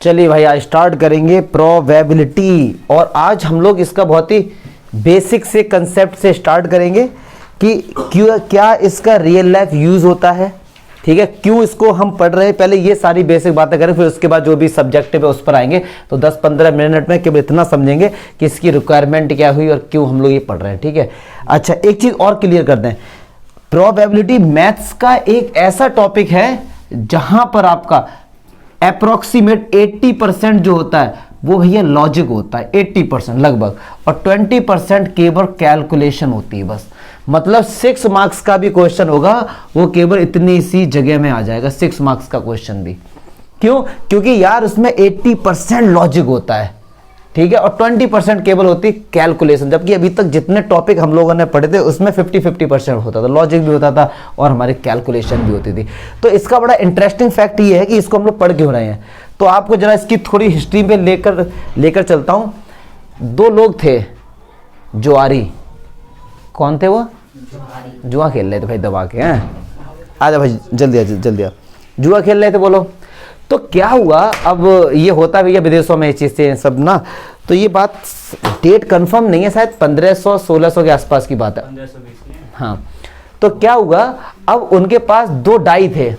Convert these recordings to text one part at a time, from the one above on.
चलिए भाई आज स्टार्ट करेंगे प्रोबेबिलिटी। और आज हम लोग इसका बहुत ही बेसिक से कंसेप्ट से स्टार्ट करेंगे कि क्यों क्या इसका रियल लाइफ यूज होता है, ठीक है, क्यों इसको हम पढ़ रहे हैं। पहले ये सारी बेसिक बातें करें, फिर उसके बाद जो भी सब्जेक्टिव है उस पर आएंगे। तो 10-15 मिनट में केवल इतना समझेंगे कि इसकी रिक्वायरमेंट क्या हुई और क्यों हम लोग ये पढ़ रहे हैं, ठीक है। अच्छा, एक चीज और क्लियर कर दें, प्रोबेबिलिटी मैथ्स का एक ऐसा टॉपिक है जहां पर आपका अप्रोक्सीमेट 80% जो होता है वो भैया लॉजिक होता है, 80% लगभग, और 20% केवल कैलकुलेशन होती है बस। मतलब 6 मार्क्स का भी क्वेश्चन होगा वो केवल इतनी सी जगह में आ जाएगा, 6 मार्क्स का क्वेश्चन भी। क्यों? क्योंकि यार उसमें 80% लॉजिक होता है, ठीक है, और 20% केवल होती है कैलकुलेशन। जबकि अभी तक जितने टॉपिक हम लोगों ने पढ़े थे उसमें 50-50% होता था, लॉजिक भी होता था और हमारी कैलकुलेशन भी होती थी। तो इसका बड़ा इंटरेस्टिंग फैक्ट ये है कि इसको हम लोग पढ़ क्यों रहे हैं। तो आपको जरा इसकी थोड़ी हिस्ट्री में लेकर चलता हूं। 2 लोग थे जुआरी, कौन थे वो? जुआ खेल रहे थे भाई दबा के। हैं आजा भाई, जल्दी आ, जुआ खेल रहे थे, बोलो। तो क्या हुआ, अब ये होता भी है विदेशों में ये चीज़ से सब ना, तो ये बात डेट कंफर्म नहीं है, शायद 1500-1600 के आसपास की बात है। 1520 हाँ। तो क्या हुआ, अब उनके पास 2 डाई थे,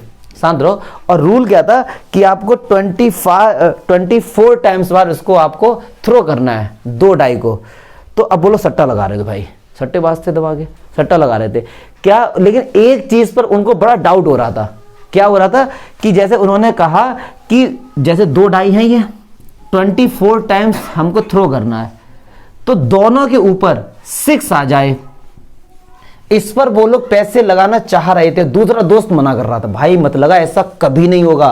शांत रहो, और रूल क्या था कि आपको 24 टाइम्स बार इसको आपको थ्रो करना है, 2 डाई को। तो अब बोलो सट्टा लगा रहे थे भाई, सट्टे बाज थे, दबा के सट्टा लगा रहे थे क्या। लेकिन एक चीज पर उनको बड़ा डाउट हो रहा था। क्या हो रहा था कि जैसे उन्होंने कहा कि जैसे 2 डाई हैं, ये 24 टाइम्स हमको थ्रो करना है, तो दोनों के ऊपर 6 आ जाए, इस पर वो लोग पैसे लगाना चाह रहे थे। दूसरा दोस्त मना कर रहा था, भाई मत लगा, ऐसा कभी नहीं होगा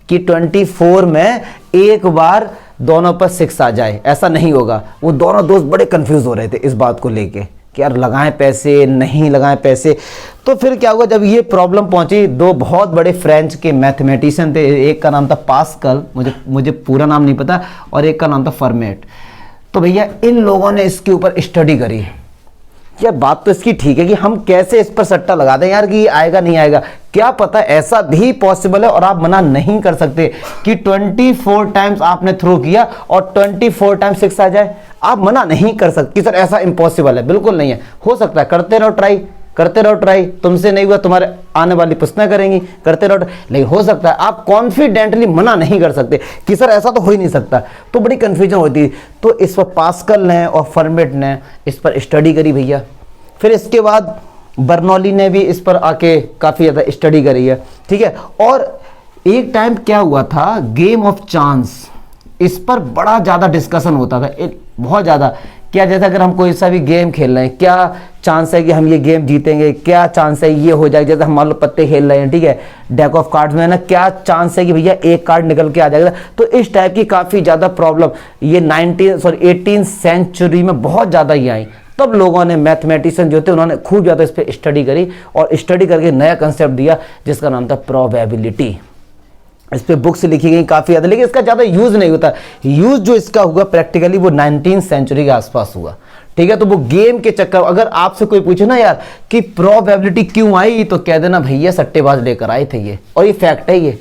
कि 24 में एक बार दोनों पर 6 आ जाए, ऐसा नहीं होगा। वो दोनों दोस्त बड़े कंफ्यूज हो रहे थे इस बात को लेके कि यार लगाएं पैसे, नहीं लगाएं पैसे। तो फिर क्या हुआ, जब ये प्रॉब्लम पहुंची, 2 बहुत बड़े फ्रेंच के मैथमेटिशियन थे, एक का नाम था पास्कल, मुझे पूरा नाम नहीं पता, और एक का नाम था फर्मेट। तो भैया इन लोगों ने इसके ऊपर स्टडी करी। यार बात तो इसकी ठीक है कि हम कैसे इस पर सट्टा लगा दें यार कि ये आएगा नहीं आएगा, क्या पता ऐसा भी पॉसिबल है, और आप मना नहीं कर सकते कि 24 टाइम्स आपने थ्रो किया और 24 टाइम्स 6 आ जाए। आप मना नहीं कर सकते कि सर ऐसा इम्पॉसिबल है, बिल्कुल नहीं है। हो सकता है, करते रहो ट्राई, करते रहो ट्राई, तुमसे नहीं हुआ तुम्हारे आने वाली पुस्तकें करेंगी, करते रहो। लेकिन हो सकता है, आप कॉन्फिडेंटली मना नहीं कर सकते कि सर ऐसा तो हो ही नहीं सकता। तो बड़ी कंफ्यूजन होती है। तो इस पर पास्कल ने और फर्मेट ने इस पर स्टडी करी भैया। फिर इसके बाद बर्नौली ने भी इस पर आके काफ़ी ज़्यादा स्टडी करी है, ठीक है। और एक टाइम क्या हुआ था, गेम ऑफ चांस, इस पर बड़ा ज़्यादा डिस्कशन होता था, बहुत ज़्यादा। क्या जैसे अगर हम कोई सा भी गेम खेल रहे हैं, क्या चांस है कि हम ये गेम जीतेंगे, क्या चांस है ये हो जाए। जैसे हम मान लो पत्ते खेल रहे हैं, ठीक है, डेक ऑफ कार्ड्स में ना, क्या चांस है कि भैया एक कार्ड निकल के आ जाएगा। तो इस टाइप की काफ़ी ज़्यादा प्रॉब्लम ये 18th सेंचुरी में बहुत ज़्यादा ही आई। तब लोगों ने, मैथमेटिशियन जो थे, उन्होंने खूब ज़्यादा इस पर स्टडी करी और स्टडी करके नया कंसेप्ट दिया जिसका नाम था प्रोबेबिलिटी। इस पे बुक्स लिखी गई काफ़ी ज़्यादा, लेकिन इसका ज़्यादा यूज़ नहीं होता। यूज़ जो इसका हुआ प्रैक्टिकली वो 19th सेंचुरी के आसपास हुआ, ठीक है। तो वो गेम के चक्कर, अगर आपसे कोई पूछे ना यार कि प्रोबेबिलिटी क्यों आई, तो कह देना भैया सट्टेबाज लेकर आए थे ये, और ये फैक्ट है, ये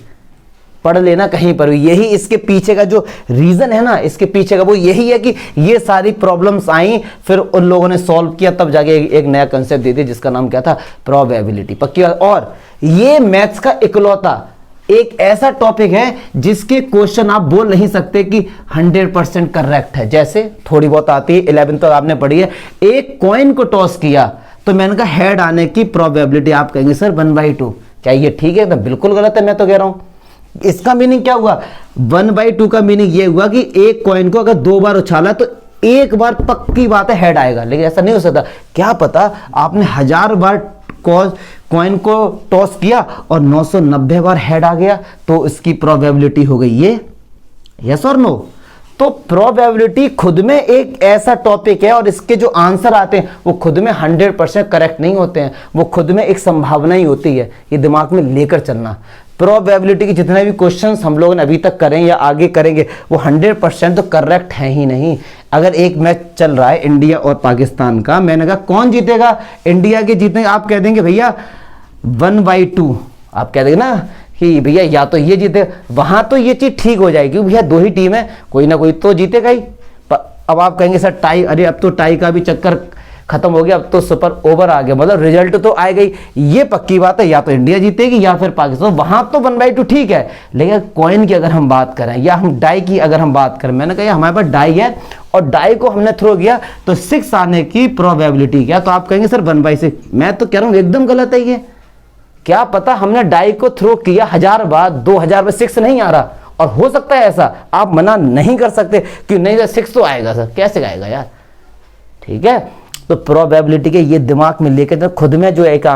पढ़ लेना कहीं पर। यही इसके पीछे का जो रीज़न है ना, इसके पीछे का वो यही है कि ये सारी प्रॉब्लम्स आई, फिर उन लोगों ने सॉल्व किया, तब जाके एक नया कंसेप्ट दे दिया जिसका नाम क्या था, प्रोबेबिलिटी। पक्की बात। और ये मैथ्स का इकलौता एक ऐसा टॉपिक है जिसके क्वेश्चन आप बोल नहीं सकते कि 100% करेक्ट है। जैसे थोड़ी बहुत आती है, 11th तक आपने पढ़ी है, एक कॉइन को टॉस किया तो मैंने कहा हेड आने की प्रोबेबिलिटी, आप कहेंगे सर 1/2। क्या ये ठीक है? तो बिल्कुल गलत है, मैं तो कह रहा हूं। इसका मीनिंग क्या हुआ, 1/2 का मीनिंग ये हुआ कि एक कॉइन को अगर 2 बार उछाला तो एक बार पक्की बात है हेड आएगा, लेकिन ऐसा नहीं हो सकता। क्या पता आपने 1000 बार कॉइन को टॉस किया और 990 बार हेड आ गया, तो इसकी प्रोबेबिलिटी हो गई ये, यस और नो। तो प्रोबेबिलिटी खुद में एक ऐसा टॉपिक है और इसके जो आंसर आते हैं वो खुद में 100% करेक्ट नहीं होते हैं, वो खुद में एक संभावना ही होती है। ये दिमाग में लेकर चलना। प्रोबेबिलिटी के जितने भी क्वेश्चंस हम लोगों ने अभी तक करें या आगे करेंगे वो 100% तो करेक्ट है ही नहीं। अगर एक मैच चल रहा है इंडिया और पाकिस्तान का, मैंने कहा कौन जीतेगा, इंडिया के जीतेंगे, आप कह देंगे भैया 1/2, आप कह देंगे ना कि भैया या तो ये जीते, वहां तो ये चीज ठीक हो जाएगी भैया दो ही टीम है, कोई ना कोई तो जीतेगा ही। अब आप कहेंगे सर टाई, अरे अब तो टाई का भी चक्कर खत्म हो गया, अब तो सुपर ओवर आ गया, मतलब रिजल्ट तो आएगा ही। ये पक्की बात है, या तो इंडिया जीतेगी या फिर पाकिस्तान, वहां तो 1/2 ठीक है। लेकिन कॉइन की अगर हम बात करें या हम डाई की अगर हम बात करें, मैंने कहा हमारे पास डाई है और डाई को हमने थ्रो किया तो 6 आने की प्रोबेबिलिटी क्या, तो आप कहेंगे सर 1/6। मैं तो कह रहा हूं एकदम गलत है ये। क्या पता हमने डाई को थ्रो किया 1000 बार, 2000 में 6 नहीं आ रहा, और हो सकता है ऐसा, आप मना नहीं कर सकते कि नहीं सर 6 तो आएगा सर, कैसे आएगा यार, ठीक है। तो प्रोबेबिलिटी के ये दिमाग में लेकर तो खुद में जो एक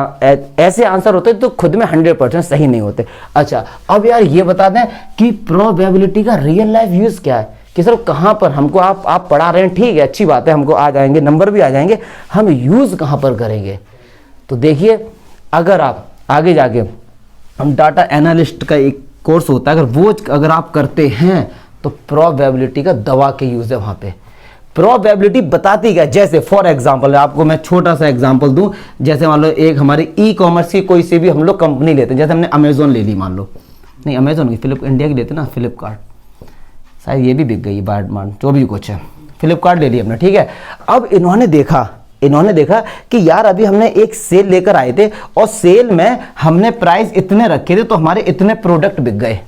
ऐसे आंसर होते हैं तो खुद में 100% सही नहीं होते। अच्छा अब यार ये बता दें कि प्रोबेबिलिटी का रियल लाइफ यूज क्या है, कि सर कहां पर हमको आप पढ़ा रहे हैं, ठीक है अच्छी बात है, हमको आ जाएंगे नंबर भी आ जाएंगे, हम यूज कहां पर करेंगे। तो देखिए अगर आप आगे जाके हम डाटा एनालिस्ट का एक कोर्स होता है, अगर आप करते हैं तो प्रोबेबिलिटी का दवा के यूज है वहां पे। प्रोबेबिलिटी बताती क्या, जैसे फॉर एग्जांपल आपको मैं छोटा सा एग्जांपल दूं, जैसे मान लो एक हमारी ई कॉमर्स की कोई सी भी हम लोग कंपनी लेते हैं, जैसे हमने अमेजोन ले ली, मान लो नहीं अमेजोन की, फिलिप इंडिया की लेते ना, फ्लिपकार्ट, शायद ये भी बिक गई बार्डमान, जो भी कुछ है, फ्लिपकार्ट ले ली हमने, ठीक है। अब इन्होंने देखा कि यार अभी हमने एक सेल लेकर आए थे और सेल में हमने प्राइस इतने रखे थे तो हमारे इतने प्रोडक्ट बिक गए।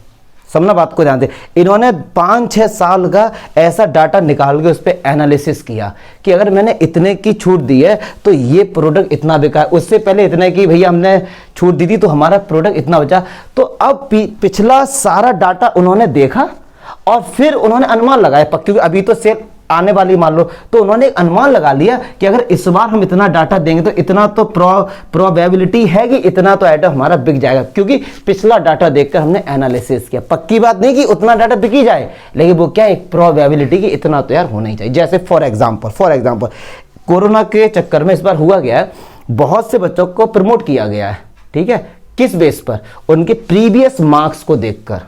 समझना बात को, जानते इन्होंने 5-6 साल का ऐसा डाटा निकाल के उस पर एनालिसिस किया कि अगर मैंने इतने की छूट दी है तो ये प्रोडक्ट इतना बिका है, उससे पहले इतने की भैया हमने छूट दी थी तो हमारा प्रोडक्ट इतना बचा। तो अब पिछला सारा डाटा उन्होंने देखा और फिर उन्होंने अनुमान लगाया, क्योंकि अभी तो सेल आने वाली मान लो, तो उन्होंने एक अनुमान लगा लिया कि अगर इस बार हम इतना डाटा देंगे तो इतना तो प्रोबेबिलिटी है कि इतना तो आइटम हमारा बिक जाएगा, क्योंकि पिछला डाटा देखकर हमने एनालिसिस किया। पक्की बात नहीं कि उतना डाटा बिकी जाए, लेकिन वो क्या एक प्रोबेबिलिटी कि इतना तो यार होना ही चाहिए। जैसे फॉर एग्जाम्पल कोरोना के चक्कर में इस बार हुआ गया है, बहुत से बच्चों को प्रमोट किया गया है, ठीक है, किस बेस पर, उनके प्रीवियस मार्क्स को देखकर,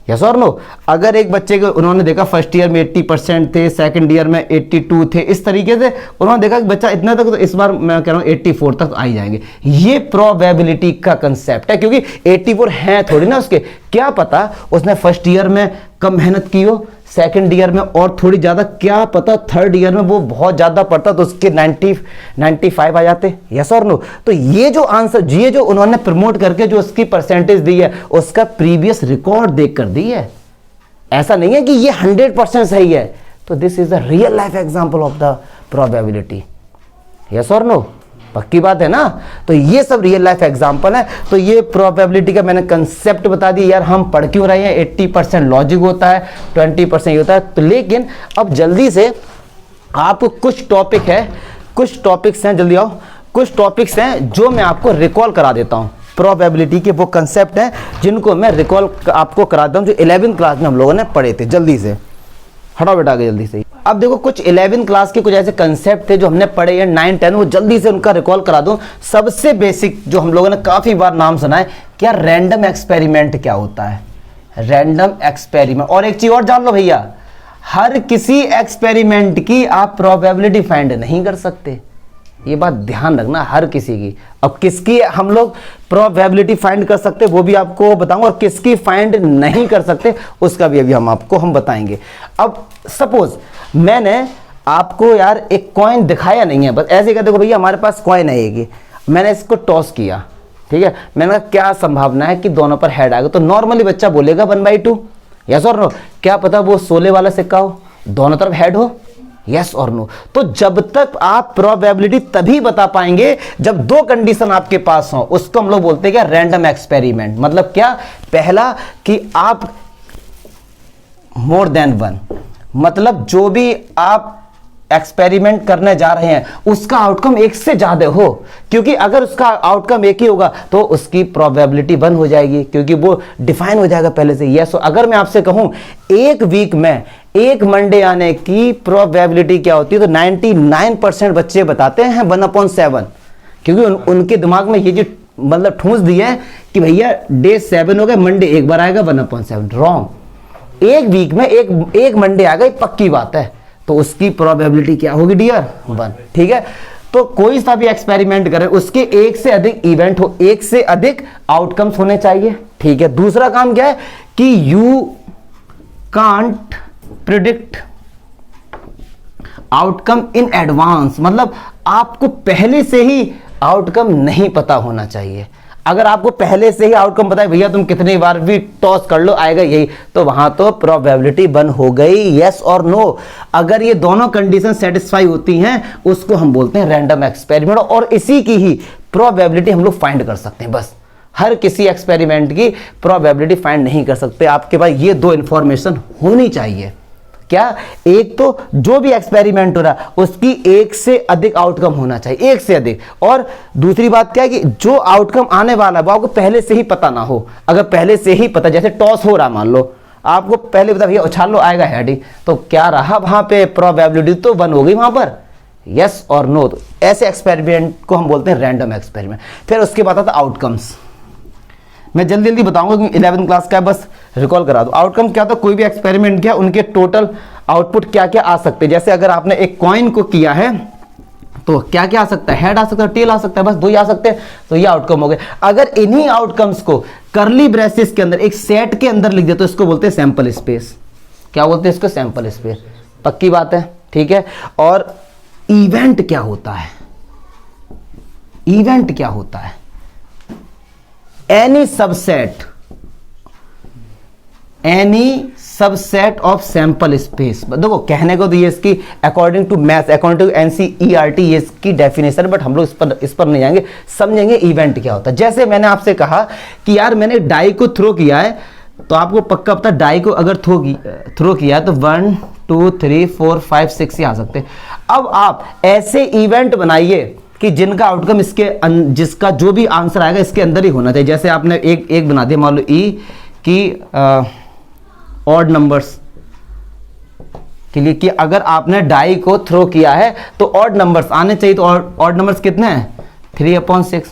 यस और नो। अगर एक बच्चे को उन्होंने देखा फर्स्ट ईयर में 80% थे, सेकंड ईयर में 82 थे, इस तरीके से उन्होंने देखा कि बच्चा इतना तक, तो इस बार मैं कह रहा हूँ 84 तक आ ही जाएंगे। ये प्रोबेबिलिटी का कंसेप्ट है, क्योंकि 84 हैं थोड़ी ना उसके, क्या पता उसने फर्स्ट ईयर में कम मेहनत की हो, सेकंड ईयर में और थोड़ी ज्यादा, क्या पता थर्ड ईयर में वो बहुत ज्यादा पढ़ता तो उसके 95 आ जाते, यस और नो। तो ये जो आंसर, ये जो उन्होंने प्रमोट करके जो उसकी परसेंटेज दी है उसका प्रीवियस रिकॉर्ड देख कर दी है, ऐसा नहीं है कि ये 100% सही है। तो this is the real life example of the probability, yes और नो, पक्की बात है ना। तो ये सब रियल लाइफ एग्जांपल है। तो ये प्रोबेबिलिटी का मैंने कंसेप्ट बता दिया, यार हम पढ़ क्यों रहे हैं, 80% लॉजिक होता है, 20% होता है। तो लेकिन अब जल्दी से आपको कुछ टॉपिक्स हैं, जल्दी आओ, कुछ टॉपिक्स हैं जो मैं आपको रिकॉल करा देता हूं। प्रोबेबिलिटी के वो कंसेप्ट हैं जिनको मैं रिकॉल आपको कराता हूं, जो 11th क्लास में हम लोगों ने पढ़े थे। जल्दी से हटाओ बेटा आगे जल्दी से। अब देखो कुछ 11th क्लास के कुछ ऐसे कंसेप्ट थे जो हमने पढ़े हैं 9, 10, वो जल्दी से उनका रिकॉल करा दूं। सबसे बेसिक जो हम लोगों ने काफी बार नाम सुना है, क्या रैंडम एक्सपेरिमेंट क्या होता है, रैंडम एक्सपेरिमेंट। और एक चीज और जान लो भैया, हर किसी एक्सपेरिमेंट की आप प्रोबेबिलिटी फाइंड नहीं कर सकते, ये बात ध्यान रखना, हर किसी की। अब किसकी हम लोग प्रोबेबिलिटी फाइंड कर सकते वो भी आपको बताऊंगा, और किसकी फाइंड नहीं कर सकते उसका भी अभी हम बताएंगे। अब सपोज मैंने आपको यार एक कॉइन दिखाया नहीं है, बस ऐसे कहते देखो भैया हमारे पास कॉइन है एक, मैंने इसको टॉस किया, ठीक है, मैंने कहा क्या संभावना है कि दोनों पर हेड आएगा, तो नॉर्मली बच्चा बोलेगा 1/2, यस और नो। क्या पता वो 16 वाला सिक्का हो, दोनों तरफ हेड हो, यस और नो। तो जब तक आप प्रोबेबिलिटी तभी बता पाएंगे जब दो कंडीशन आपके पास हो, उसको हम लोग बोलते हैं क्या, रैंडम एक्सपेरिमेंट। मतलब क्या, पहला कि आप मोर देन 1, मतलब जो भी आप एक्सपेरिमेंट करने जा रहे हैं उसका आउटकम एक से ज्यादा हो, क्योंकि अगर उसका आउटकम एक ही होगा तो उसकी प्रोबेबिलिटी 1 हो जाएगी, क्योंकि वो डिफाइन हो जाएगा पहले से। यस, अगर मैं आपसे कहूं एक वीक में एक मंडे आने की प्रोबेबिलिटी क्या होती है, तो 99% बच्चे बताते हैं 1/7, क्योंकि उनके दिमाग में ये जो मतलब ठूंस दिया है कि भैया डे 7 हो गए, मंडे एक बार आएगा 1/7। रॉन्ग, एक वीक में एक मंडे आ गई, पक्की बात है, तो उसकी प्रोबेबिलिटी क्या होगी डियर, 1। ठीक है, तो कोई सा भी एक्सपेरिमेंट करें उसके एक से अधिक इवेंट हो, एक से अधिक आउटकम्स होने चाहिए। ठीक है। दूसरा काम क्या है कि you can't predict outcome in advance, मतलब आपको पहले से ही आउटकम नहीं पता होना चाहिए। अगर आपको पहले से ही आउटकम पता है भैया तुम कितनी बार भी टॉस कर लो आएगा यही, तो वहां तो प्रोबेबिलिटी 1 हो गई, यस और नो। अगर ये दोनों कंडीशन सेटिस्फाई होती हैं उसको हम बोलते हैं रैंडम एक्सपेरिमेंट, और इसी की ही प्रोबेबिलिटी हम लोग फाइंड कर सकते हैं। बस हर किसी एक्सपेरिमेंट की प्रोबेबिलिटी फाइंड नहीं कर सकते, आपके पास ये दो इंफॉर्मेशन होनी चाहिए। क्या? एक तो जो भी एक्सपेरिमेंट हो रहा है उसकी एक से अधिक आउटकम होना चाहिए, एक से अधिक। और दूसरी बात क्या है कि जो आउटकम आने वाला है वो आपको पहले से ही पता ना हो। अगर पहले से ही पता, जैसे टॉस हो रहा मान लो, आपको पहले पता भैया उछाल लो आएगा हेड ही, तो क्या रहा वहां पे प्रोबेबिलिटी तो 1 हो गई वहां पर, यस और नो। तो ऐसे एक्सपेरिमेंट को हम बोलते हैं रैंडम एक्सपेरिमेंट। फिर उसके बाद आता आउटकम्स। मैं जल्दी जल्दी बताऊंगा कि 11th क्लास का है, बस रिकॉल करा दो। आउटकम क्या था? कोई भी एक्सपेरिमेंट किया उनके टोटल आउटपुट क्या क्या आ सकते हैं। जैसे अगर आपने एक कॉइन को किया है तो क्या क्या आ सकता है? हेड आ सकता है, टेल आ सकता है, बस 2 ही आ सकते हैं, तो ये आउटकम हो गए। अगर इन्हीं आउटकम्स को करली ब्रेसेस के अंदर एक सेट के अंदर लिख दिया तो इसको बोलते हैं सैंपल स्पेस। क्या बोलते हैं इसको? Sample space. पक्की बात है, ठीक है। और इवेंट क्या होता है? इवेंट क्या होता है? any subset of sample space. देखो कहने को तो ये इसकी according to math, according to NCERT ये इसकी डेफिनेशन, बट हम लोग इस पर नहीं जाएंगे, समझेंगे इवेंट क्या होता है। जैसे मैंने आपसे कहा कि यार मैंने डाई को थ्रो किया है, तो आपको पक्का पता डाई को अगर थ्रो किया है तो 1 2 3 4 5 6 ही आ सकते हैं। अब आप ऐसे इवेंट बनाइए कि जिनका आउटकम जिसका जो भी आंसर आएगा इसके अंदर ही होना चाहिए। जैसे आपने एक बना दिया मान लो ई की ऑड नंबर्स के लिए, कि अगर आपने डाई को थ्रो किया है तो ऑड नंबर्स आने चाहिए। तो ऑड नंबर्स कितने हैं? 3/6।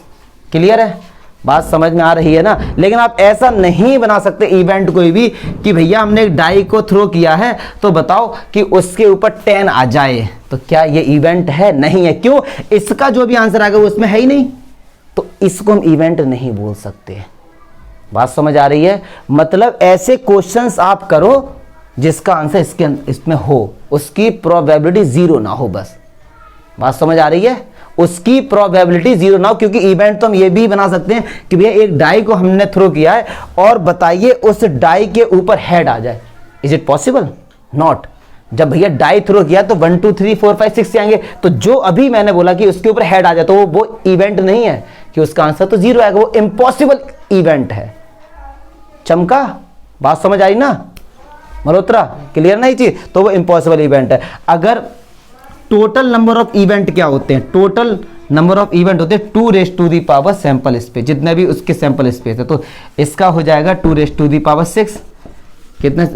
क्लियर है? बात समझ में आ रही है ना? लेकिन आप ऐसा नहीं बना सकते इवेंट कोई भी कि भैया हमने एक डाई को थ्रो किया है तो बताओ कि उसके ऊपर 10 आ जाए, तो क्या ये इवेंट है? नहीं है। क्यों? इसका जो भी आंसर आएगा वो उसमें है ही नहीं, तो इसको हम इवेंट नहीं बोल सकते। बात समझ आ रही है? मतलब ऐसे क्वेश्चंस आप करो जिसका आंसर इसमें हो, उसकी प्रोबेबिलिटी 0 ना हो, बस। बात समझ आ रही है? उसकी प्रोबेबिलिटी 0 ना हो, क्योंकि इवेंट तो हम ये भी बना सकते हैं कि भैया एक डाई को हमने थ्रो किया है और बताइए उस डाई के ऊपर हेड आ जाए। Is it possible? नॉट। जब भैया डाई थ्रो किया तो 1 2 3 4 5 6 आएंगे, तो जो अभी मैंने बोला कि उसके ऊपर हेड आ जाए तो वो इवेंट नहीं है, कि उसका आंसर तो 0 आएगा, वो इम्पॉसिबल इवेंट है। चमका? बात समझ आई ना मल्होत्रा? क्लियर नहीं चीज? तो वो इम्पॉसिबल इवेंट है। अगर टोटल नंबर ऑफ इवेंट क्या होते हैं? टोटल नंबर ऑफ इवेंट होते हैं 2⁻⁴ सैंपल स्पेस, जितने भी उसके सैंपल स्पेस है, तो इसका हो जाएगा 2⁻⁶। कितने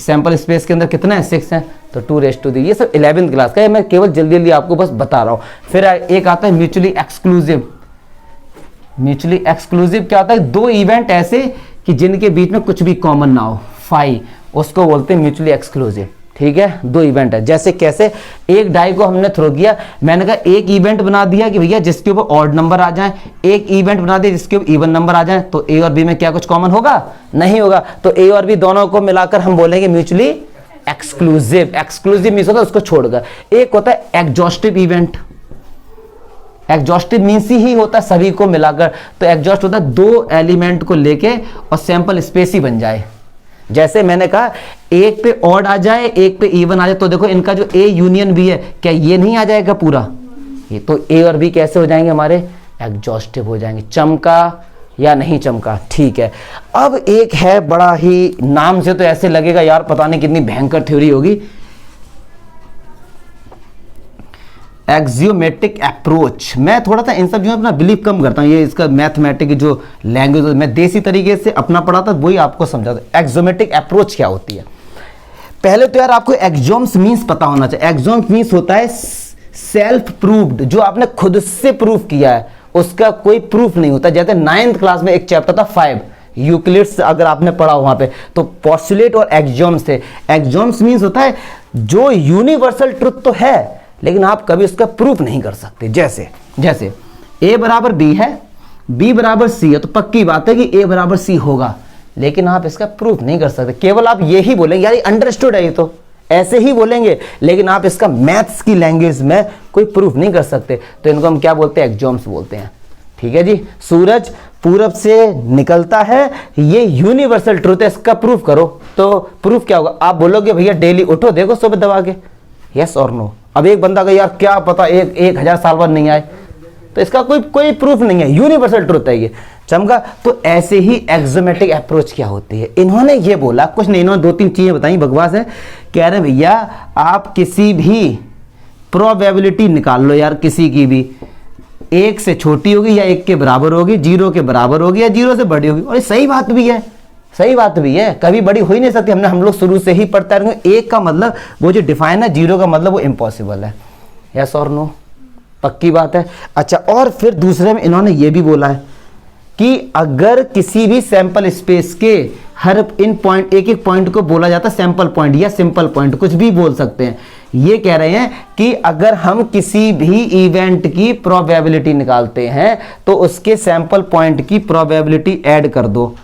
सैंपल स्पेस के अंदर कितना है? 6 है, तो 2⁻। ये सब 11th क्लास का है, मैं केवल जल्दी जल्दी आपको बस बता रहा हूं। फिर एक आता है म्यूचुअली एक्सक्लूसिव। म्यूचुअली एक्सक्लूसिव क्या होता है? 2 इवेंट ऐसे कि जिनके बीच में कुछ भी कॉमन ना हो, फाई, उसको बोलते हैं म्यूचुअली एक्सक्लूसिव। ठीक है? 2 इवेंट है। जैसे कैसे? एक डाई को हमने थ्रो किया, मैंने कहा एक इवेंट बना दिया कि भैया जिसके ऊपर ऑड नंबर आ जाए, एक इवेंट बना दिया जिसके ऊपर इवन नंबर आ जाए, तो ए और बी में क्या कुछ कॉमन होगा? नहीं होगा। तो ए और बी दोनों को मिलाकर हम बोलेंगे म्यूचुअली एक्सक्लूसिव। एक्सक्लूसिव मीन्स होता है उसको छोड़कर। एक होता है exhaustive event. Exhaustive means he होता है सभी को मिलाकर, तो एग्जॉस्ट होता है 2 एलिमेंट को लेके और सैंपल स्पेस ही बन जाए। जैसे मैंने कहा एक पे ऑड आ जाए, एक पे इवन आ जाए, तो देखो इनका जो ए यूनियन बी है, क्या ये नहीं आ जाएगा पूरा? ये तो ए और बी कैसे हो जाएंगे हमारे? एग्जॉस्टिव हो जाएंगे। चमका या नहीं चमका? ठीक है। अब एक है बड़ा ही, नाम से तो ऐसे लगेगा यार पता नहीं कितनी भयंकर थ्योरी होगी, एक्सियोमेटिक अप्रोच। मैं थोड़ा सा इन सब जो अपना बिलीव कम करता हूँ, ये इसका मैथमेटिक की जो लैंग्वेज मैं देसी तरीके से अपना पढ़ा था वही आपको समझाता। एक्सियोमेटिक अप्रोच क्या होती है? पहले तो यार आपको एक्सियोम्स मींस पता होना चाहिए। एक्सियोम्स मींस होता है सेल्फ प्रूव्ड, जो आपने खुद से प्रूव किया है, उसका कोई प्रूफ नहीं होता। जैसे 9th क्लास में एक चैप्टर था 5 यूक्लिड्स, अगर आपने पढ़ा वहां पे, तो पोस्टुलेट और एक्सियोम्स थे। एक्सियोम्स मींस होता है जो यूनिवर्सल ट्रुथ तो है लेकिन आप कभी उसका प्रूफ नहीं कर सकते। जैसे A = B है B बराबर C है तो पक्की बात है कि A बराबर C होगा, लेकिन आप इसका प्रूफ नहीं कर सकते। केवल आप ये ही बोलेंगे यार ये अंडरस्टूड है, ये तो ऐसे ही बोलेंगे, लेकिन आप इसका मैथ्स की लैंग्वेज में कोई प्रूफ नहीं कर सकते। तो इनको हम क्या बोलते हैं? एक्सॉम्स बोलते हैं। ठीक है जी। सूरज पूरब से निकलता है, ये यूनिवर्सल ट्रूथ है, इसका प्रूफ करो। तो प्रूफ क्या होगा? आप बोलोगे भैया डेली उठो देखो सुबह दबा के, यस और नो। अब एक बंदा का यार क्या पता 1000 साल बाद नहीं आए, तो इसका कोई प्रूफ नहीं है, यूनिवर्सल ट्रूथ है ये। चमका? तो ऐसे ही एक्सोमेटिक अप्रोच क्या होती है? इन्होंने ये बोला कुछ नहीं, इन्होंने 2-3 चीजें बताई, बकवास है। कह रहे भैया आप किसी भी प्रोबेबिलिटी निकाल लो यार, किसी की भी, 1 से छोटी होगी या 1 के बराबर होगी, 0 के बराबर होगी या 0 से बड़ी होगी। और सही बात भी है, सही बात भी है, कभी बड़ी हो ही नहीं सकती। हम लोग शुरू से ही पढ़ते रहेंगे। 1 का मतलब वो जो डिफाइन है, 0 का मतलब वो इम्पॉसिबल है। यस और नो? पक्की बात है। अच्छा, और फिर दूसरे में इन्होंने ये भी बोला है कि अगर किसी भी सैंपल स्पेस के हर इन पॉइंट, एक पॉइंट को बोला जाता है सैंपल पॉइंट या सिंपल पॉइंट, कुछ भी बोल सकते हैं। ये कह रहे हैं कि अगर हम किसी भी इवेंट की प्रोबेबिलिटी निकालते हैं तो उसके सैंपल पॉइंट की प्रोबेबिलिटी ऐड कर दो,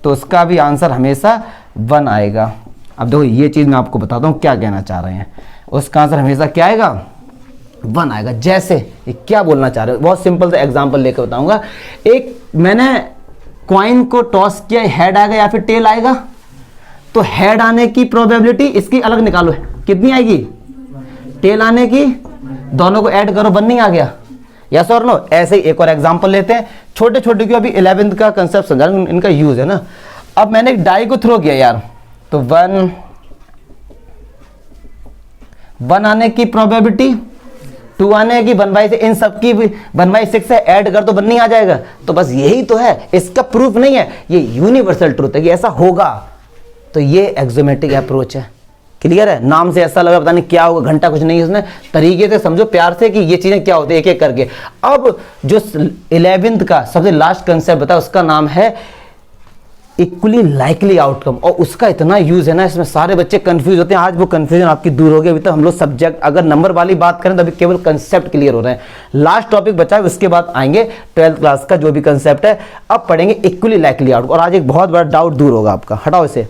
तो उसका भी आंसर हमेशा 1 आएगा। अब देखो ये चीज मैं आपको बताता हूं क्या कहना चाह रहे हैं। उसका आंसर हमेशा क्या आएगा? 1 आएगा। जैसे ये क्या बोलना चाह रहे हो, बहुत सिंपल सा एग्जांपल लेकर बताऊंगा। एक मैंने कॉइन को टॉस किया, हेड आएगा या फिर टेल आएगा, तो हेड आने की प्रोबेबिलिटी इसकी अलग निकालो, कितनी आएगी? टेल आने की, दोनों को ऐड करो, 1 नहीं आ गया? यस और नो? ऐसे ही एक और एग्जांपल लेते हैं, छोटे छोटे क्यों, अभी 11th का कंसेप्ट समझा, इनका यूज है ना। अब मैंने एक डाई को थ्रो किया यार, तो 1 आने की प्रोबेबिलिटी, 2 आने की 1/6, इन सबकी 1/6 से ऐड कर तो 1 नहीं आ जाएगा? तो बस यही तो है, इसका प्रूफ नहीं है, ये यूनिवर्सल ट्रूथ है कि ऐसा होगा। तो ये एक्सोमेटिक अप्रोच है। क्लियर है? नाम से ऐसा लगा पता नहीं क्या होगा, घंटा कुछ नहीं है उसने, तरीके से समझो प्यार से कि ये चीजें क्या होती है एक एक करके। अब जो 11th का सबसे लास्ट कंसेप्ट बताया उसका नाम है इक्वली लाइकली आउटकम, और उसका इतना यूज है ना, इसमें सारे बच्चे कंफ्यूज होते हैं। आज वो कंफ्यूजन आपकी दूर हो गई। अभी तक हम लोग सब्जेक्ट अगर नंबर वाली बात करें तो अभी केवल कंसेप्ट क्लियर हो रहे हैं। लास्ट टॉपिक बचा है, उसके बाद आएंगे 12th क्लास का जो भी कंसेप्ट है। अब पढ़ेंगे इक्वली लाइकली आउटकम, और आज एक बहुत बड़ा डाउट दूर होगा आपका, हटाओ इसे।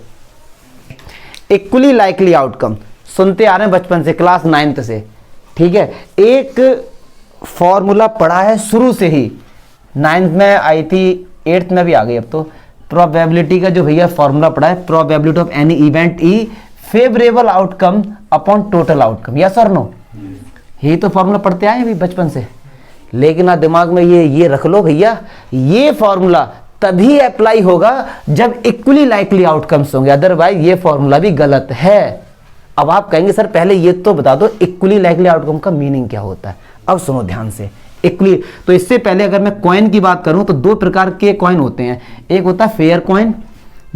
इक्वली लाइकली आउटकम सुनते आ रहे हैं बचपन से, क्लास 9th से। ठीक है, एक फॉर्मूला पढ़ा है शुरू से ही, 9th में आई थी, 8th में भी आ गई अब तो। प्रोबेबिलिटी का जो भैया फॉर्मूला पढ़ा है, probability of any event E favourable outcome upon total outcome. Yes और नो? यही तो फॉर्मूला पढ़ते आए अभी बचपन से। लेकिन आप दिमाग में ये रख लो भैया, ये फॉर्मूला तभी अप्लाई होगा जब इक्वली लाइकली आउटकम्स होंगे, अदरवाइज ये फॉर्मूला भी गलत है। अब आप कहेंगे सर पहले ये तो बता दो इक्वली लाइकली आउटकम का मीनिंग क्या होता है। अब सुनो ध्यान से, इक्वली, तो इससे पहले अगर मैं कॉइन की बात करूं तो 2 प्रकार के कॉइन होते हैं। एक होता है फेयर कॉइन,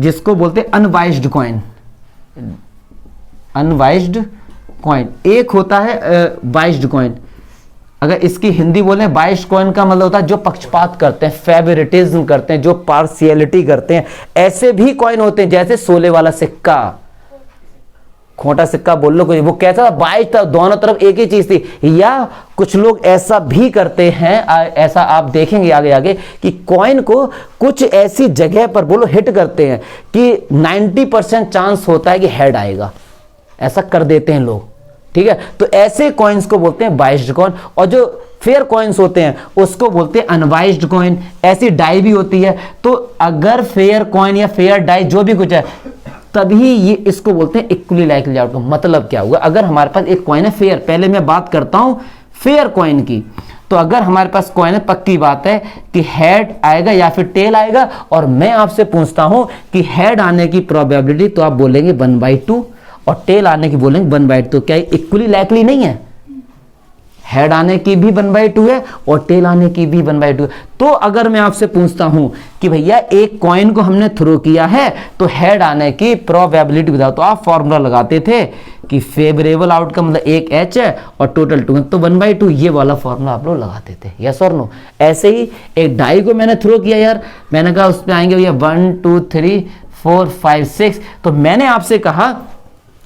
जिसको बोलते हैं अनवाइज्ड कॉइन, अनवाइज्ड कॉइन। एक होता है वाइज्ड कॉइन। अगर इसकी हिंदी बोले बाइज्ड कॉइन का मतलब होता है जो पक्षपात करते हैं, फेवरेटिज्म करते हैं, जो पार्शियलिटी करते हैं। ऐसे भी कॉइन होते हैं, जैसे सोले वाला सिक्का, खोटा सिक्का बोल लो कोई, वो कैसा था? बाइज्ड था, दोनों तरफ एक ही चीज थी। या कुछ लोग ऐसा भी करते हैं, ऐसा आप देखेंगे आगे आगे, कि कॉइन को कुछ ऐसी जगह पर बोलो हिट करते हैं कि 90% चांस होता है कि हेड आएगा, ऐसा कर देते हैं लोग। ठीक है, तो ऐसे कॉइन्स को बोलते हैं बाइज्ड कॉइन, और जो फेयर कॉइन्स होते हैं उसको बोलते हैं अनवाइज्ड कॉइन। ऐसी डाई भी होती है, तो अगर फेयर कॉइन या फेयर डाई जो भी कुछ है, तभी ये इसको बोलते हैं इक्वली लाइकली आउटकम। मतलब क्या होगा? अगर हमारे पास एक कॉइन है फेयर, पहले मैं बात करता हूं फेयर कॉइन की, तो अगर हमारे पास कॉइन है, पक्की बात है कि हेड आएगा या फिर टेल आएगा, और मैं आपसे पूछता हूं कि हेड आने की प्रोबेबिलिटी, तो आप बोलेंगे 1/2, और टेल आने की बोलेंगे 1/2। क्या इक्वली लाइकली नहीं है? हेड आने की भी 1/2 है और टेल आने की भी 1/2 है। तो अगर मैं आपसे पूछता हूं कि भैया एक कॉइन को हमने थ्रो किया है तो हेड आने की प्रोबेबिलिटी बताओ, तो आप फॉर्मूला लगाते थे कि फेवरेबल आउटकम मतलब 1 H है और टोटल 2, तो 1/2 ये वाला फॉर्मूला आप लोग लगाते थे। यस और नो? ऐसे ही एक डाई को मैंने थ्रो किया यार, मैंने कहा उसमें आएंगे भैया 1 2 3 4 5 6, तो मैंने आपसे कहा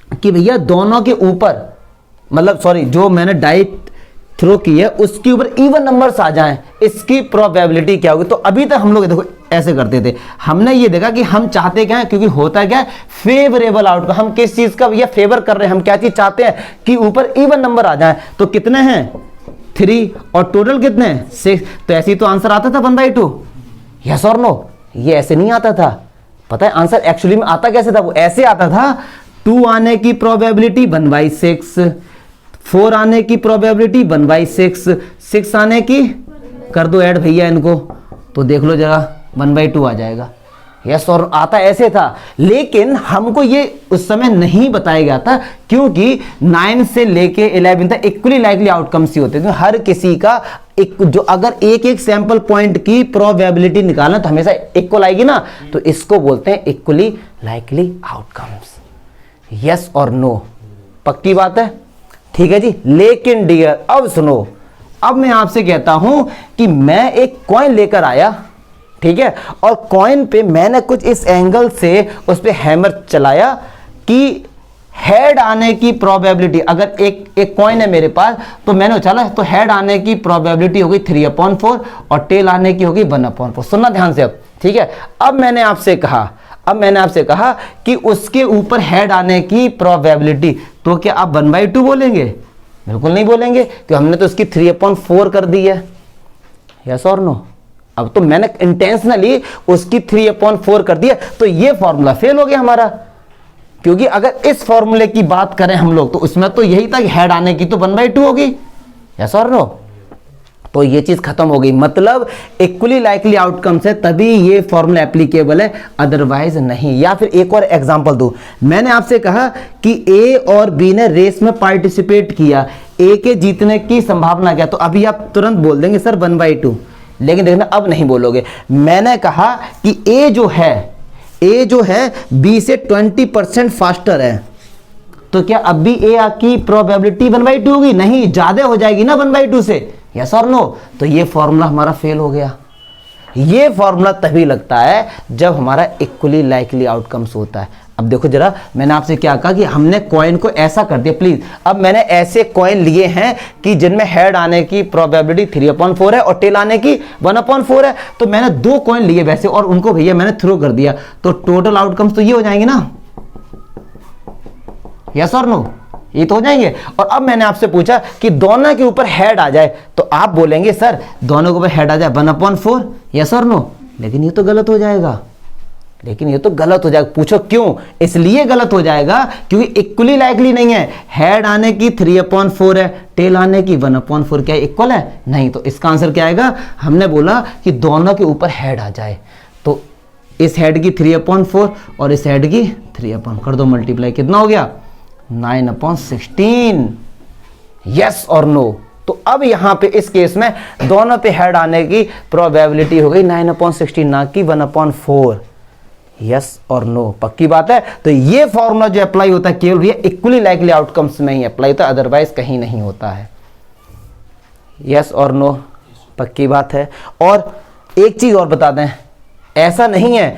कि भैया दोनों के ऊपर, मतलब सॉरी, जो मैंने डाई थ्रो की है उसके ऊपर इवन नंबर्स आ जाएं, इसकी प्रोबेबिलिटी क्या होगी। तो अभी तक हम लोग देखो ऐसे करते थे, हमने ये देखा कि हम चाहते क्या है, क्योंकि होता क्या है फेवरेबल आउटकम, हम किस चीज का ये फेवर कर रहे हैं, हम क्या चीज चाहते हैं कि ऊपर इवन नंबर आ जाए। तो कितने हैं 3 और टोटल कितने हैं 6। तो ऐसे ही तो आंसर आता था 1/2, यस और नो। ये ऐसे नहीं आता था, पता है आंसर एक्चुअली में आता कैसे था, वो ऐसे आता था 2 आने की प्रोबेबिलिटी 1/6, 4 आने की प्रोबेबिलिटी 1/6, 6 आने की कर दो ऐड भैया इनको, तो देख लो जरा 1/2 आ जाएगा। यस और आता ऐसे था, लेकिन हमको ये उस समय नहीं बताया गया था, क्योंकि 9 से लेके 11 तक इक्वली लाइकली आउटकम्स ही होते थे। हर किसी का एक जो अगर एक एक सैंपल पॉइंट की प्रोबेबिलिटी निकालना तो हमेशा इक्वल आएगी ना, तो इसको बोलते हैं इक्वली लाइकली आउटकम्स। यस और नो, पक्की बात है, ठीक है जी। लेकिन डियर अब सुनो, अब मैं आपसे कहता हूं कि मैं एक कॉइन लेकर आया, ठीक है, और कॉइन पे मैंने कुछ इस एंगल से उस पे हैमर चलाया कि हेड आने की प्रोबेबिलिटी, अगर एक कॉइन है मेरे पास तो मैंने उछाला तो हेड आने की प्रोबेबिलिटी होगी 3/4 और टेल आने की होगी 1/4। सुनना ध्यान से अब, ठीक है। अब मैंने आपसे कहा कि उसके ऊपर हेड आने की प्रोबेबिलिटी, तो क्या आप 1/2 बोलेंगे? बिल्कुल नहीं बोलेंगे, क्योंकि हमने तो उसकी 3/4 कर दी है। यस और नो? अब तो मैंने इंटेंशनली उसकी 3/4 कर दिया, तो ये फॉर्मूला फेल हो गया हमारा, क्योंकि अगर इस फॉर्मूले की बात करें हम लोग तो उसमें तो यही था कि हेड आने की तो 1/2 होगी। यस और नो? तो ये चीज खत्म हो गई, मतलब इक्वली लाइकली आउटकम्स है तभी ये फॉर्मूला एप्लीकेबल है, अदरवाइज नहीं। या फिर एक और एग्जांपल दूं, मैंने आपसे कहा कि ए और बी ने रेस में पार्टिसिपेट किया, ए के जीतने की संभावना क्या, तो अभी आप तुरंत बोल देंगे सर 1/2, लेकिन देखना अब नहीं बोलोगे। मैंने कहा कि ए जो है बी से 20% फास्टर है, तो क्या अब भी ए की प्रोबेबिलिटी 1/2 होगी? नहीं, ज्यादा हो जाएगी ना 1/2 से। यस और नो? तो ये फॉर्मूला हमारा फेल हो गया। ये फॉर्मूला तभी लगता है जब हमारा इक्वली लाइकली आउटकम्स होता है। अब देखो जरा, मैंने आपसे क्या कहा कि हमने कॉइन को ऐसा कर दिया, प्लीज। अब मैंने ऐसे कॉइन लिए हैं कि जिनमें हेड आने की प्रोबेबिलिटी 3/4 है और टेल आने की 1/4 है, तो मैंने 2 कॉइन लिए वैसे और उनको भैया मैंने थ्रो कर दिया, तो टोटल आउटकम्स तो ये हो जाएंगे ना। यस और नो? ये तो हो जाएंगे। और अब मैंने आपसे पूछा कि दोनों के ऊपर हेड आ जाए, तो आप बोलेंगे सर दोनों के ऊपर हेड आ जाए 1/4। यस और नो? लेकिन ये तो गलत हो जाएगा, पूछो क्यों? इसलिए गलत हो जाएगा क्योंकि इक्वली लाइकली नहीं है। हेड आने की 3/4 है, टेल आने की 1/4, क्या इक्वल है? नहीं। तो इसका आंसर क्या आएगा? हमने बोला कि दोनों के ऊपर हेड आ जाए, तो इस हेड की 3/4 और इस हेड की 3/4 कर दो मल्टीप्लाई, कितना हो गया? 9/16। यस और नो? तो अब यहां पे इस केस में दोनों पे हेड आने की प्रोबेबिलिटी हो गई 9/16, ना कि 1/4। यस और नो? पक्की बात है। तो ये फॉर्मूला जो अप्लाई होता है केवल ये इक्वली लाइकली आउटकम्स में ही अप्लाई होता है, अदरवाइज कहीं नहीं होता है। यस और नो? पक्की बात है। और एक चीज और बता दें, ऐसा नहीं है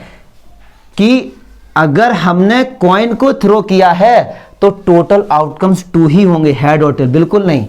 कि अगर हमने कॉइन को थ्रो किया है तो टोटल आउटकम्स 2 ही होंगे, हेड और टेल, बिल्कुल नहीं।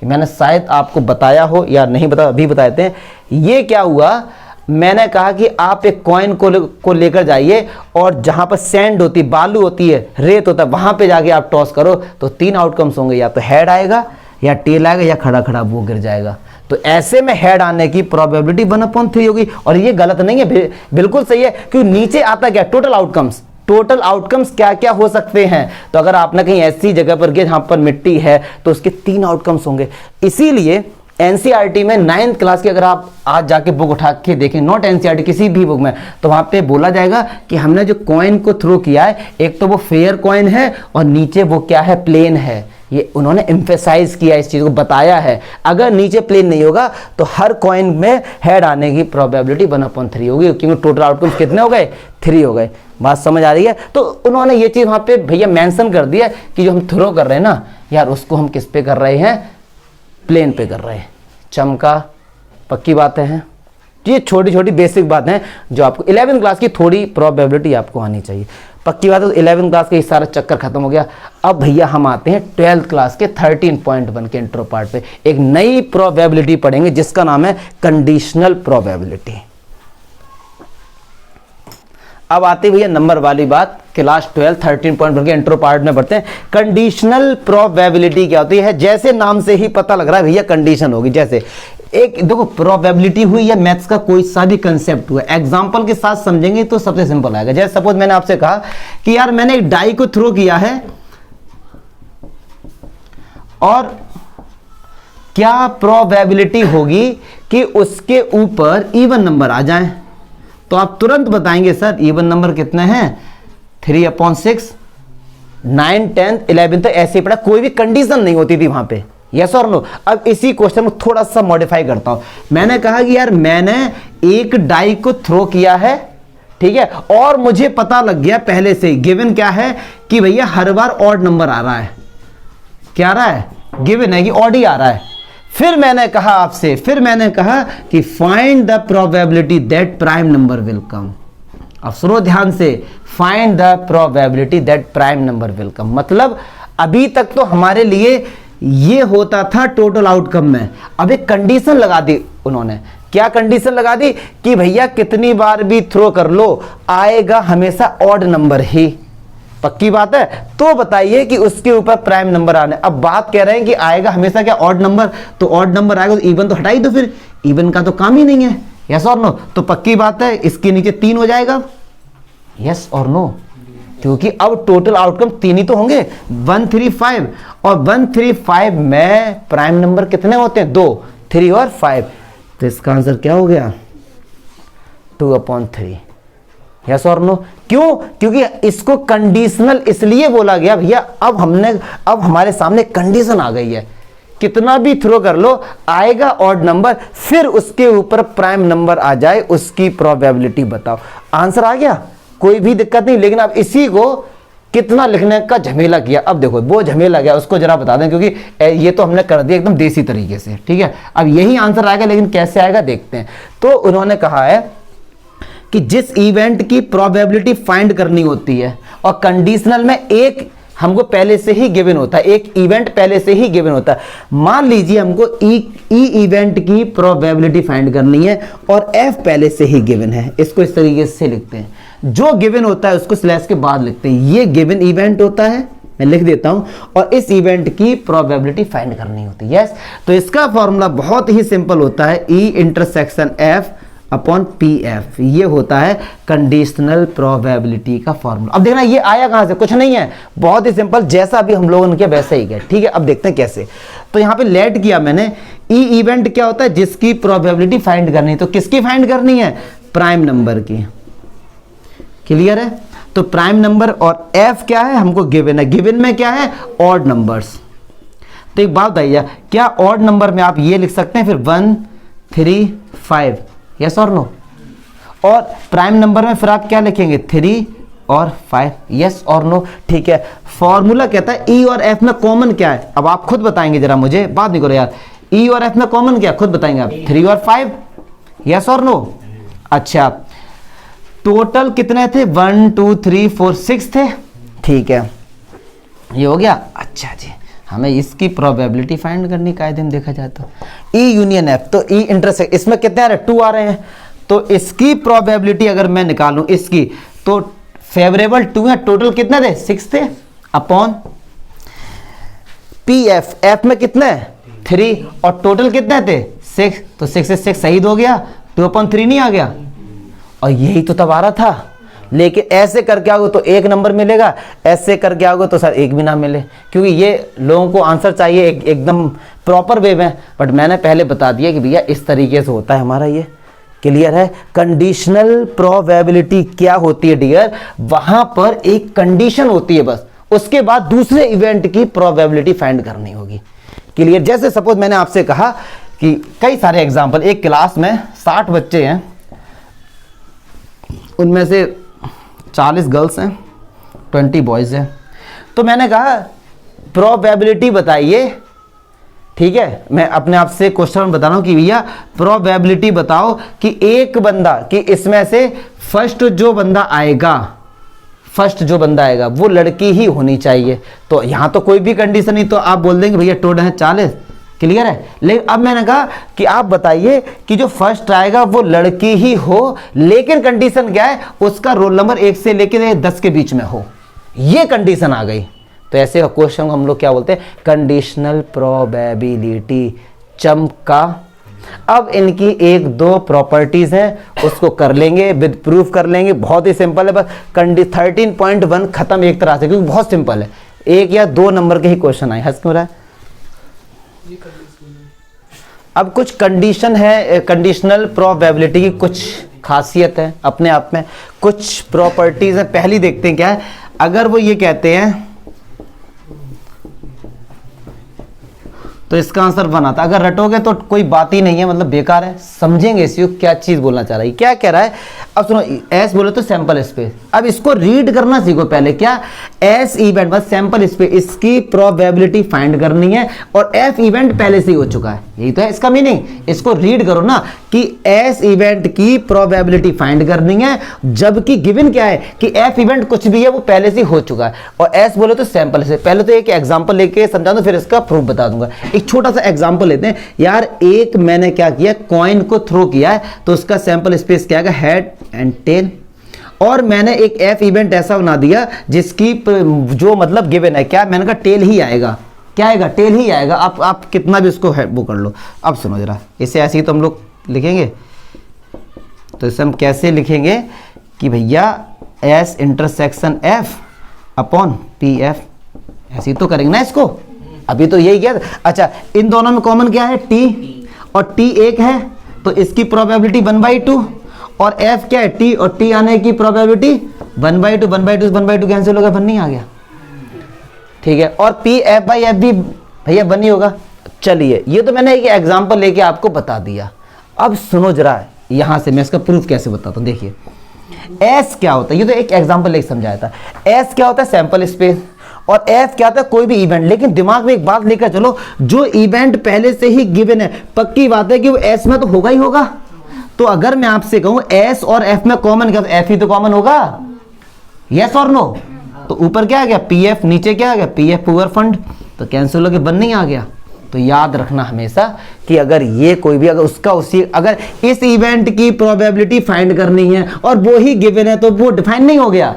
मैंने शायद आपको बताया हो या नहीं बताया, अभी बताते हैं। ये क्या हुआ, मैंने कहा कि आप एक कॉइन को लेकर जाइए और जहां पर सैंड होती, बालू होती है, रेत होता है, वहां पे जाके आप टॉस करो तो 3 आउटकम्स होंगे, या तो हेड आएगा या टेल आएगा या खड़ा खड़ा वो गिर जाएगा। तो ऐसे में हेड आने की प्रोबेबिलिटी 1/3 होगी। और ये गलत नहीं है, बिल्कुल सही है, क्योंकि नीचे आता क्या, टोटल आउटकम्स क्या क्या हो सकते हैं। तो अगर आपने कहीं ऐसी जगह पर गए जहां पर मिट्टी है तो उसके 3 आउटकम्स होंगे। इसीलिए एनसीईआरटी में 9th क्लास की अगर आप आज जाके बुक उठा के देखें, नॉट एनसीईआरटी किसी भी बुक में, तो वहां पे बोला जाएगा कि हमने जो कॉइन को थ्रो किया है, एक तो वो फेयर कॉइन है और नीचे वो क्या है, प्लेन है। ये उन्होंने एम्फेसाइज किया, इस चीज को बताया है। अगर नीचे प्लेन नहीं होगा तो हर कॉइन में हेड आने की प्रोबेबिलिटी 1/3 होगी, क्योंकि टोटल आउटकम्स कितने हो गए, 3 हो गए। बात समझ आ रही है? तो उन्होंने ये चीज वहां पे भैया मेंशन कर दिया कि जो हम थ्रो कर रहे हैं ना यार, उसको हम किस पे कर रहे हैं, प्लेन पे कर रहे हैं। चमका? पक्की बातें हैं। ये छोटी छोटी बेसिक बातें हैं जो आपको 11th क्लास की थोड़ी प्रोबेबिलिटी आपको आनी चाहिए। पक्की बात है। 11th क्लास का ये सारा चक्कर खत्म हो गया। अब भैया हम आते हैं 12th क्लास के 13.1 के इंट्रो पार्ट पे। एक नई प्रोबेबिलिटी पढ़ेंगे जिसका नाम है कंडीशनल प्रोबेबिलिटी। अब आते भैया नंबर वाली बात, क्लास 12 13.1 के इंट्रो पार्ट में पढ़ते हैं। कंडीशनल प्रोबेबिलिटी क्या होती है? जैसे नाम से ही पता लग रहा है भैया कंडीशन होगी। जैसे एक देखो प्रोबेबिलिटी हुई या मैथ्स का कोई सा भी कंसेप्ट हुआ, एग्जांपल के साथ समझेंगे तो सबसे सिंपल आएगा। जैसे सपोज मैंने आपसे कहा कि यार मैंने एक डाई को थ्रो किया है और क्या प्रोबेबिलिटी होगी कि उसके ऊपर इवन नंबर आ जाए? तो आप तुरंत बताएंगे सर इवन नंबर कितने हैं? 3/6, 9, 10, 11 तक ऐसे ही पढ़ा, कोई भी कंडीशन नहीं होती थी वहां पे। यस और नो? अब इसी क्वेश्चन को थोड़ा सा मॉडिफाई करता हूं। मैंने कहा कि यार मैंने एक डाई को थ्रो किया है, ठीक है, और मुझे पता लग गया पहले से गिवन क्या है कि भैया हर बार ऑड नंबर आ रहा है। क्या आ रहा है? गिवन है कि ऑड ही आ रहा है। फिर मैंने कहा आपसे, कि find the probability that prime number will come. अब सुनो ध्यान से, find the probability that prime number will come. मतलब अभी तक तो हमारे लिए ये होता था टोटल आउटकम में, अब एक कंडीशन लगा दी उन्होंने। क्या कंडीशन लगा दी? कि भैया कितनी बार भी थ्रो कर लो आएगा हमेशा ऑड नंबर ही। पक्की बात है? तो बताइए कि उसके ऊपर प्राइम नंबर आने। अब बात कह रहे हैं कि आएगा हमेशा क्या ऑड नंबर, तो ऑड नंबर आएगा तो इवन तो हटा ही दो, फिर इवन का तो काम ही नहीं है। यस और नो? तो पक्की बात है इसके नीचे 3 हो जाएगा। यस और नो? क्योंकि अब टोटल आउटकम 3 ही तो होंगे, 135, और 135 में प्राइम नंबर कितने होते हैं? 2, 3 और 5। तो इसका आंसर क्या हो गया? 2/3। यस और नो? क्यों? क्योंकि इसको कंडीशनल इसलिए बोला गया भैया, अब हमारे सामने कंडीशन आ गई है, कितना भी थ्रो कर लो आएगा ऑड नंबर, फिर उसके ऊपर प्राइम नंबर आ जाए, उसकी प्रोबेबिलिटी बताओ। आंसर आ गया, कोई भी दिक्कत नहीं। लेकिन अब इसी को कितना लिखने का झमेला किया, अब देखो वो झमेला गया उसको जरा बता दें, क्योंकि ये तो हमने कर दिया एकदम देसी तरीके से, ठीक है। अब यही आंसर आएगा, लेकिन कैसे आएगा देखते हैं। तो उन्होंने कहा है कि जिस इवेंट की प्रोबेबिलिटी फाइंड करनी होती है और कंडीशनल में एक हमको पहले से ही गिवन होता है, एक इवेंट पहले से ही गिवन होता है। मान लीजिए हमको ई इवेंट की प्रोबेबिलिटी फाइंड करनी है और एफ पहले से ही गिवन है। इसको इस तरीके से लिखते हैं, जो गिवन होता है उसको स्लैश के बाद लिखते हैं। ये गिवन इवेंट होता है, मैं लिख देता हूं, और इस इवेंट की प्रोबेबिलिटी फाइंड करनी होती है। यस, तो इसका फॉर्मूला बहुत ही सिंपल होता है, E intersection F upon P F. ये होता है कंडीशनल प्रोबेबिलिटी का फॉर्मूला। अब देखना ये आया कहां से, कुछ नहीं है, बहुत ही सिंपल, जैसा अभी हम लोगों ने किया वैसा ही गया, ठीक है। अब देखते हैं कैसे। तो यहां पे लेट किया मैंने, ई इवेंट क्या होता है? जिसकी प्रोबेबिलिटी फाइंड करनी है। तो किसकी फाइंड करनी है? प्राइम नंबर की। क्लियर है? तो प्राइम नंबर, और एफ क्या है? हमको गिवन है। गिवन में क्या है? Odd numbers. तो एक बात बताइए, क्या ऑड नंबर में आप ये लिख सकते हैं फिर 1, 3, 5? यस और नो? और प्राइम नंबर में फिर आप क्या लिखेंगे? 3 और 5। यस और नो? ठीक है। फॉर्मूला कहता है ई और एफ में कॉमन क्या है? अब आप खुद बताएंगे, जरा मुझे बात नहीं करो यार। ई और एफ में कॉमन क्या, खुद बताएंगे आप? 3 और 5। यस और नो? अच्छा, टोटल कितने थे? 1, 2, 3, 4, 6 थे, ठीक है, ये हो गया। अच्छा जी, हमें इसकी प्रोबेबिलिटी फाइंड करनी कायदे में देखा जाए तो ई यूनियन एफ, तो ई इंटरसेक्ट, इसमें कितने आ रहे हैं? 2 आ रहे हैं। तो इसकी प्रोबेबिलिटी अगर मैं निकालूं इसकी, तो फेवरेबल 2 है, टोटल कितने थे? 6 थे, अपॉन पी एफ, एफ में कितने? 3, और टोटल कितने थे? 6, तो 6 से 6 शहीद हो गया, 2/3 नहीं आ गया। और यही तो तब आ रहा था, लेकिन ऐसे करके आओगे तो एक नंबर मिलेगा, ऐसे करके आओगे तो सर एक भी ना मिले, क्योंकि ये लोगों को आंसर चाहिए एकदम प्रॉपर वे में। बट मैंने पहले बता दिया कि भैया इस तरीके से होता है हमारा ये। क्लियर है? कंडीशनल प्रोबेबिलिटी क्या होती है डियर? वहां पर एक कंडीशन होती है बस, उसके बाद दूसरे इवेंट की प्रोबेबिलिटी फाइंड करनी होगी। क्लियर? जैसे सपोज मैंने आपसे कहा कि कई सारे एग्जाम्पल, एक क्लास में 60 बच्चे हैं, उनमें से 40 गर्ल्स हैं, 20 बॉयज हैं। तो मैंने कहा प्रोबेबिलिटी बताइए, ठीक है, मैं अपने आप से क्वेश्चन बता रहा हूं कि भैया प्रोबेबिलिटी बताओ कि एक बंदा, कि इसमें से फर्स्ट जो बंदा आएगा, फर्स्ट जो बंदा आएगा वो लड़की ही होनी चाहिए। तो यहाँ तो कोई भी कंडीशन नहीं, तो आप बोल देंगे भैया टोटल है 40, क्लियर है। लेकिन अब मैंने कहा कि आप बताइए कि जो फर्स्ट आएगा वो लड़की ही हो, लेकिन कंडीशन क्या है, उसका रोल नंबर 1 से लेकर 10 के बीच में हो, ये कंडीशन आ गई। तो ऐसे क्वेश्चन को हम लोग क्या बोलते हैं, कंडीशनल प्रोबेबिलिटी चमका। अब इनकी 1-2 प्रॉपर्टीज हैं, उसको कर लेंगे, विद प्रूफ कर लेंगे, बहुत ही सिंपल है। बस 13.1 खत्म एक तरह से, क्योंकि बहुत सिंपल है, 1 या 2 नंबर के ही क्वेश्चन आए। हंस क्यों रहा है? अब कुछ कंडीशन है, कंडीशनल प्रोबेबिलिटी की कुछ खासियत है अपने आप में, कुछ प्रॉपर्टीज है। पहली देखते हैं क्या है। अगर वो ये कहते हैं तो इसका आंसर बना था, अगर रटोगे तो कोई बात ही नहीं है, मतलब बेकार है। समझेंगे इसी क्या चीज बोलना चाह रहा है, क्या कह रहा है। अब सुनो, एस बोले तो सैंपल स्पेस, अब इसको रीड करना सीखो पहले। क्या एस इवेंट बस सैंपल स्पेस, इसकी प्रोबेबिलिटी फाइंड करनी है, और एफ इवेंट पहले से ही हो चुका है, यही तो है इसका मीनिंग। इसको रीड करो ना कि एस इवेंट की प्रोबेबिलिटी फाइंड करनी है, जबकि गिवन क्या है कि एफ इवेंट कुछ भी है वो पहले से ही हो चुका है। और एस बोले तो सैंपल से, पहले तो एक एग्जांपल लेके समझा दो, फिर इसका प्रूफ बता दूंगा। एक छोटा सा एग्जांपल लेते हैं यार। एक मैंने क्या किया, कॉइन को थ्रो किया है, तो उसका सैंपल स्पेस क्या है, हेड एंड टेल। और मैंने एक एफ इवेंट ऐसा बना दिया जिसकी जो मतलब गिवन है, क्या मैंने कहा टेल ही आएगा, क्या आएगा, टेल ही आएगा। आप कितना भी उसको वो कर लो। अब सुनो जरा, इसे ऐसे ही तो हम लोग लिखेंगे, तो इसे हम कैसे लिखेंगे कि भैया S intersection F upon P F, ऐसे ही तो करेंगे ना इसको। अभी तो यही किया। अच्छा, इन दोनों में कॉमन क्या है, टी, और टी एक है, तो इसकी प्रोबेबिलिटी 1/2, और एफ क्या है, टी, और टी आने की प्रोबेबिलिटी 1/2, 1/2 कैंसिल होगा, 1 नहीं आ गया, ठीक है। और पी एफ बाई एफ भी भैया 1 ही होगा। चलिए, ये तो मैंने एक एग्जांपल लेके आपको बता दिया। अब सुनो जरा, यहां से मैं इसका प्रूफ कैसे बताता हूं। देखिए एस क्या होता है, ये तो एक एग्जांपल लेके समझाया था। एस क्या होता है, सैंपल स्पेस, और एफ क्या होता है, कोई भी इवेंट। लेकिन दिमाग में एक बात लेकर चलो, जो इवेंट पहले से ही गिवन है, पक्की बात है कि वो एस में तो होगा ही होगा। तो अगर मैं आपसे कहूं एस और एफ में कॉमन क्या, तो एफ ही तो कॉमन होगा, यस और नो। तो ऊपर क्या आ गया, पी एफ, नीचे क्या आ गया, पी एफ ओवर फंड, तो कैंसिल होकर 1 नहीं आ गया। तो याद रखना हमेशा कि अगर ये कोई भी, अगर उसका उसी, अगर इस इवेंट की प्रोबेबिलिटी फाइंड करनी है और वो ही गिवन है, तो वो डिफाइन नहीं हो गया।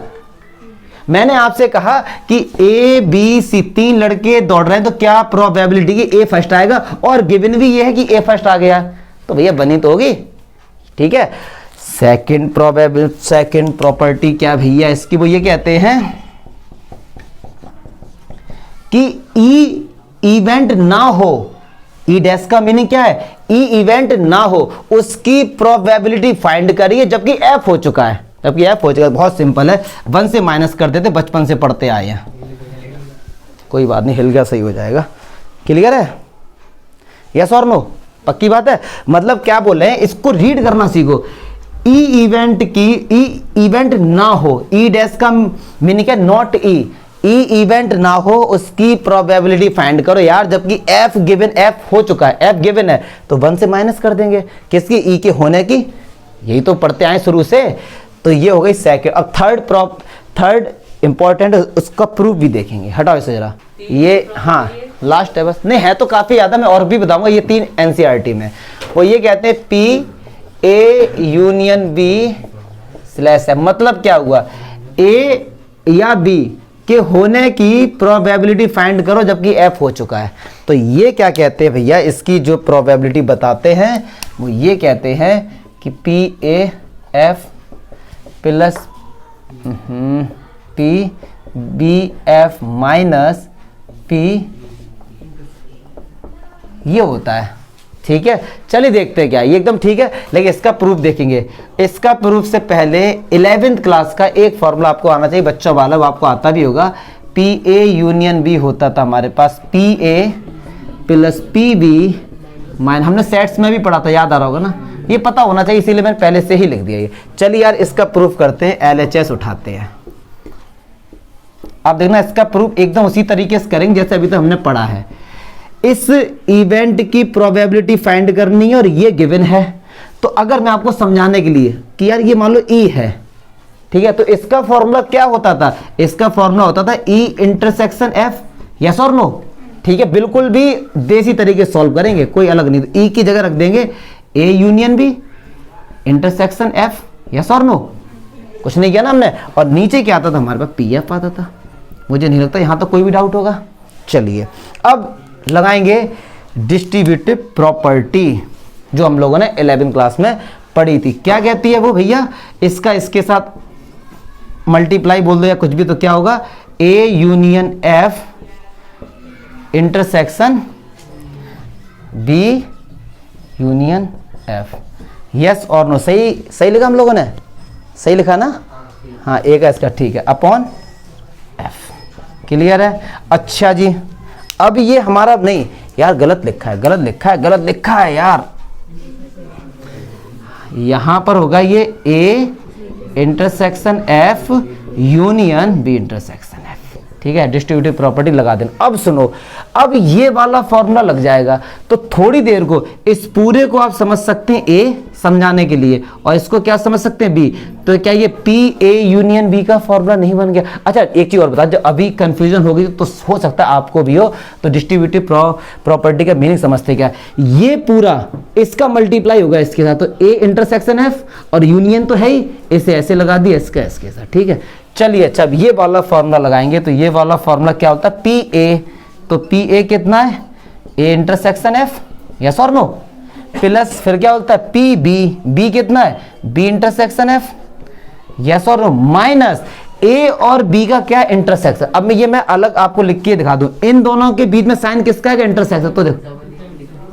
मैंने आपसे कहा कि ए बी सी 3 लड़के दौड़ रहे हैं, तो क्या प्रोबेबिलिटी की ए फर्स्ट आएगा, और गिवन भी ये है कि ए फर्स्ट आ गया, तो भैया बनी तो होगी, ठीक है। सेकंड प्रॉपर्टी क्या भैया इसकी, वो ये कहते हैं कि ई इवेंट ना हो, ई डैश का मीनिंग क्या है, ई इवेंट ना हो, उसकी प्रोबेबिलिटी फाइंड करिए जबकि एफ हो चुका है। जबकि एफ हो चुका है, बहुत सिंपल है, 1 से माइनस कर देते, बचपन से पढ़ते आए हैं, कोई बात नहीं, हिल गया सही हो जाएगा। क्लियर है, यस और नो, पक्की बात है। मतलब क्या बोल रहे हैं, इसको रीड करना सीखो। ई इवेंट की, ई इवेंट ना हो, ई डैश का मीनिंग है नॉट ई, ई इवेंट ना हो, उसकी प्रोबेबिलिटी फाइंड करो यार, जबकि एफ गिवन, एफ हो चुका है, एफ गिवन है, तो 1 से माइनस कर देंगे, किसकी, ई के होने की, यही तो पढ़ते आए शुरू से। तो ये हो गई सेकंड। अब थर्ड इंपॉर्टेंट, उसका प्रूफ भी देखेंगे। हटाओ इसे जरा, ये हाँ लास्ट है बस, नहीं है तो काफी ज्यादा, मैं और भी बताऊंगा। ये 3 एनसीईआरटी में, वो ये कहते हैं P A union B slash F. मतलब क्या हुआ, ए या बी के होने की प्रोबेबिलिटी फाइंड करो जबकि एफ हो चुका है। तो ये क्या कहते हैं भैया, इसकी जो प्रोबेबिलिटी बताते हैं वो ये कहते हैं कि P A F plus P B F minus P, ये होता है, ठीक है। चलिए देखते हैं क्या, ये एकदम ठीक है, लेकिन इसका प्रूफ देखेंगे। इसका प्रूफ से पहले 11th क्लास का एक फॉर्मूला आपको आना चाहिए, बच्चों वाला, वो आपको आता भी होगा। पी ए यूनियन बी होता था हमारे पास, P A plus P B minus, हमने सेट्स में भी पढ़ा था, याद आ रहा होगा ना, ये पता होना चाहिए, इसीलिए मैंने पहले से ही लिख दिया ये। चलिए यार इसका प्रूफ करते हैं, एलएचएस उठाते हैं। आप देखना इसका प्रूफ एकदम उसी तरीके से करेंगे जैसे अभी तक हमने पढ़ा है। इस इवेंट की प्रोबेबिलिटी फाइंड करनी है और ये गिवन है। तो अगर मैं आपको समझाने के लिए कि यार ये मान लो ई है, ठीक है, तो इसका फॉर्मूला क्या होता था, इसका फॉर्मूला होता था E इंटरसेक्शन F, यस और नो। ठीक है, बिल्कुल भी देसी तरीके से सॉल्व करेंगे, कोई अलग नहीं। तो E की जगह रख देंगे A union B intersection F, yes और नो, कुछ नहीं किया ना हमने। और नीचे क्या आता था हमारे पास, PF आता था। मुझे नहीं लगता यहां तो कोई भी डाउट होगा। चलिए अब लगाएंगे डिस्ट्रीब्यूटिव प्रॉपर्टी, जो हम लोगों ने 11वीं क्लास में पढ़ी थी। क्या कहती है वो भैया, इसका इसके साथ मल्टीप्लाई बोल दो या कुछ भी, तो क्या होगा, A union F intersection B union F, yes और नो। सही सही लिखा हम लोगों ने, सही लिखा ना, हाँ एक है इसका, ठीक है, अपॉन F। क्लियर है? अच्छा जी, अब ये हमारा नहीं यार, गलत लिखा है, गलत लिखा है, गलत लिखा है यार। यहां पर होगा ये A intersection F union B intersection F। ठीक है, डिस्ट्रीब्यूटिव प्रॉपर्टी लगा देना। अब सुनो, अब ये वाला फॉर्मूला लग जाएगा, तो थोड़ी देर को इस पूरे को आप समझ सकते हैं A समझाने के लिए, और इसको क्या समझ सकते हैं B। तो क्या ये P A यूनियन B का फॉर्मूला नहीं बन गया? अच्छा एक चीज और बता, जब अभी कंफ्यूजन होगी तो हो सकता है आपको भी हो, तो डिस्ट्रीब्यूटिव प्रॉपर्टी का मीनिंग समझते क्या, ये पूरा इसका मल्टीप्लाई होगा इसके साथ, तो A इंटरसेक्शन F और यूनियन तो है ही, इसे ऐसे लगा दिया, इसका इसके साथ। ठीक है, चलिए अच्छा ये वाला फॉर्मूला लगाएंगे, तो ये वाला फॉर्मूला क्या होता है, PA, तो PA कितना है, A इंटरसेक्शन F, यस और नो, प्लस फिर क्या होता है PB, B कितना है, B इंटरसेक्शन F, यस और नो, माइनस A और B का क्या इंटरसेक्शन। अब मैं अलग आपको लिख के दिखा दूं, इन दोनों के बीच में साइन किसका है, इंटरसेक्शन। तो देखो,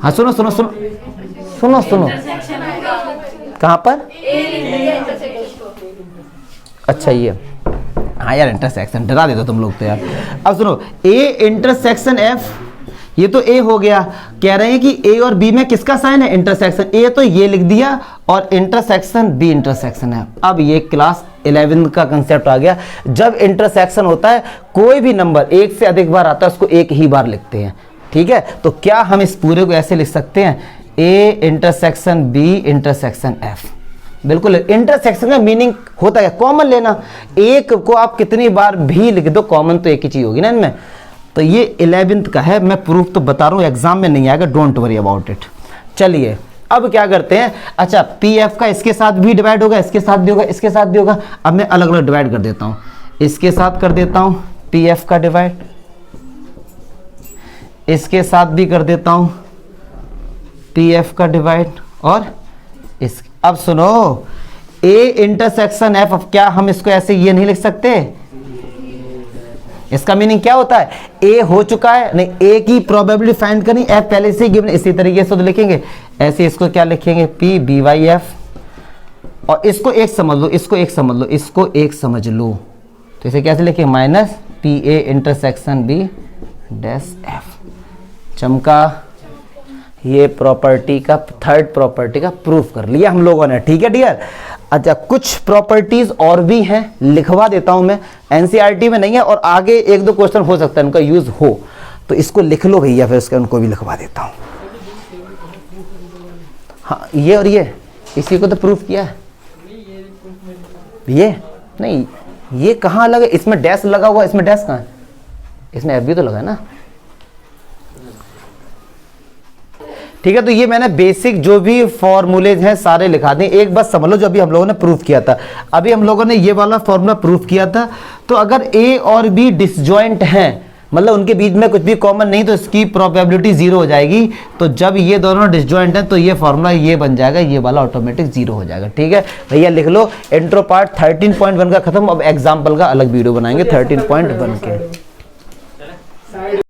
हाँ सुनो सुनो सुनो सुनो सुनो, कहां पर, अच्छा ये, हाँ यार इंटरसेक्शन डरा देते तुम लोग तो यार। अब सुनो, A इंटरसेक्शन F, ये तो A हो गया, कह रहे हैं कि A और B में किसका साइन है, इंटरसेक्शन। A तो ये लिख दिया, और इंटरसेक्शन B इंटरसेक्शन है। अब ये क्लास 11 का कंसेप्ट आ गया, जब इंटरसेक्शन होता है कोई भी नंबर एक से अधिक बार आता है, उसको एक ही बार लिखते हैं। ठीक है, तो क्या हम इस पूरे को ऐसे लिख सकते हैं, A intersection B intersection F। बिल्कुल, इंटरसेक्शन का मीनिंग होता है कॉमन लेना, एक को आप कितनी बार भी लिख दो, कॉमन तो एक ही चीज होगी ना इनमें। तो ये 11th का है, मैं प्रूफ तो बता रहा हूँ, एग्जाम में नहीं आएगा, डोंट वरी अबाउट इट। चलिए अब क्या करते हैं, अच्छा PF का इसके साथ भी डिवाइड होगा, इसके साथ भी होगा, इसके साथ भी होगा। अब मैं अलग अलग डिवाइड कर देता हूँ, इसके साथ कर देता हूँ PF का डिवाइड, इसके साथ भी कर देता हूँ PF का डिवाइड, और इस, अब सुनो A इंटरसेक्शन F, अब क्या हम इसको ऐसे ये नहीं लिख सकते, इसका मीनिंग क्या होता है, A हो चुका है, नहीं A की प्रोबेबिलिटी फाइंड करनी, F पहले से गिवन, इसी तरीके से तो लिखेंगे ऐसे, इसको क्या लिखेंगे P by F, और इसको एक समझ लो, इसको एक समझ लो, इसको एक समझ लो, तो इसे कैसे लिखेंगे, minus PA intersection B dash F। चमका, ये प्रॉपर्टी का, थर्ड प्रॉपर्टी का प्रूफ कर लिया हम लोगों ने। ठीक है डियर, अच्छा कुछ प्रॉपर्टीज और भी हैं, लिखवा देता हूं मैं, एनसीईआरटी में नहीं है, और आगे एक दो क्वेश्चन हो सकता है उनका यूज हो, तो इसको लिख लो भैया, फिर उसके उनको भी लिखवा देता हूं। हाँ ये और ये, इसी को तो प्रूफ किया है, ये नहीं, ये कहाँ लगे, इसमें डैश लगा हुआ, इसमें डैश कहाँ है, इसमें एफ भी तो लगा है ना। ठीक है, तो ये मैंने बेसिक जो भी फॉर्मूलेज हैं सारे लिखा दिए, एक बात समझ लो, जो अभी हम लोगों ने प्रूफ किया था, अभी हम लोगों ने ये वाला फॉर्मूला प्रूफ किया था। तो अगर A और B डिसजॉइंट हैं, मतलब उनके बीच में कुछ भी कॉमन नहीं, तो इसकी प्रोबेबिलिटी 0 हो जाएगी। तो जब ये दोनों डिसजॉइंट हैं, तो ये फॉर्मूला ये बन जाएगा, ये वाला ऑटोमेटिक 0 हो जाएगा। ठीक है भैया, लिख लो, इंट्रो पार्ट 13.1 का खत्म, अब एग्जाम्पल का अलग वीडियो बनाएंगे 13.1 के।